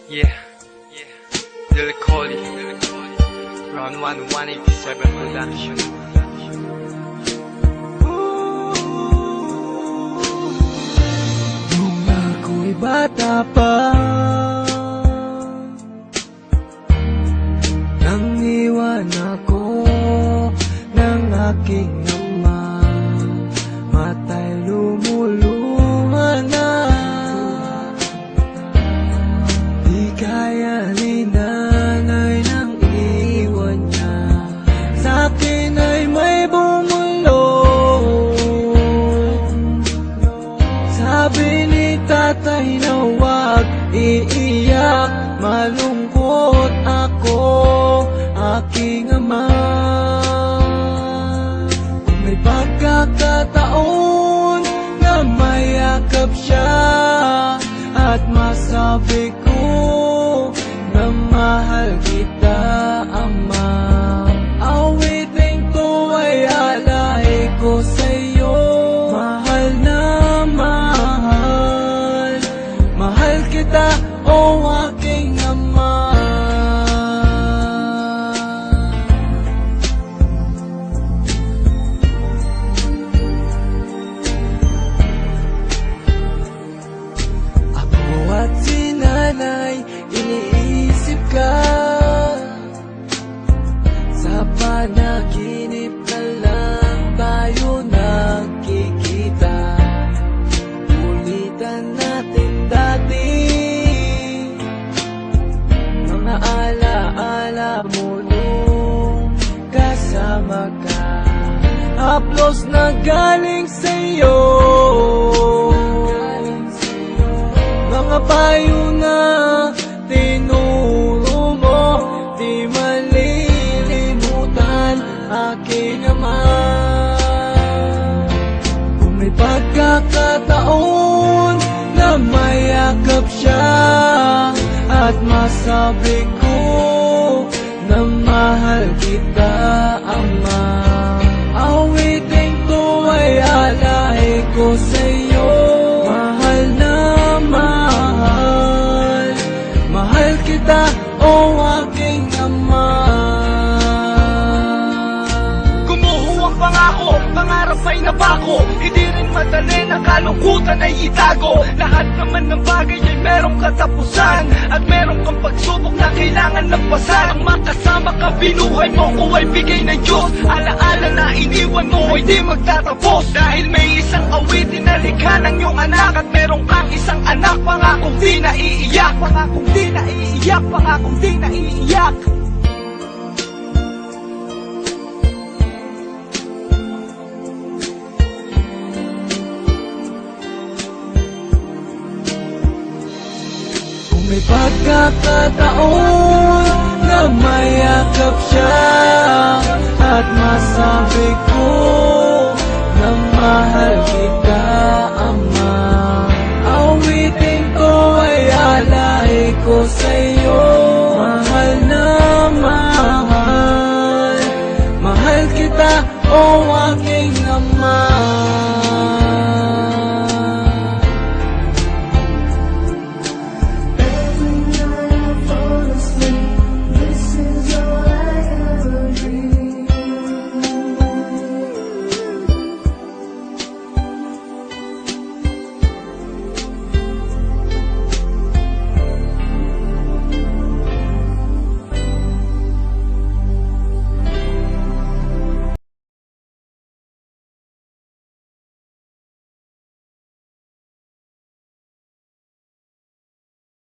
Yeah, Lil Cody, Round 1, 187 Production. Nung ako'y bata pa, nang iwan ako ng aking ama, matay lumuluha na. Di kaya ni nanay nang iwan niya, sa'kin ay may bumulong. Sabi ni tatay na huwag iiyak, malungkot ako, aking ama. Kung may pagkakataon na mayakap siya at masabi ko na mahal kita, ama, awitin ko ay alay ko sa'yo. Mahal na mahal, mahal kita, o aking ama. Ako at si nanay, iniisip ka. Sa panaginip na lang tayo nagkikita. Ulitan natin dati mga alaala mo nung kasama ka. Haplos na galing sa'yo, mga payo na tinuro mo, di malilimutan, aking ama. Kung may pagkakataon na mayakap siya at masabi ko na mahal kita, ama, awitin ko ay alay ko sa'yo. Mahal na mahal, mahal kita, o aking ama. Gumuho ang pangako, pangarap ay napako. Hindi rin madali na kalungkutan ay itago. Lahat naman ng bagay ay merong katapusan, at meron kang pagsubok na kailangan lagpasan. Ang makasama ka, binuhay mo ko ay bigay ng Diyos. Alaala na iniwan mo ay di magtatapos. Dahil may isang awitin na likha ng iyong anak, at meron kang isang anak, pangakong di naiiyak, pangakong di naiiyak, pangakong di naiiyak. Kung may pagkakataon na mayakap siya at masabi ko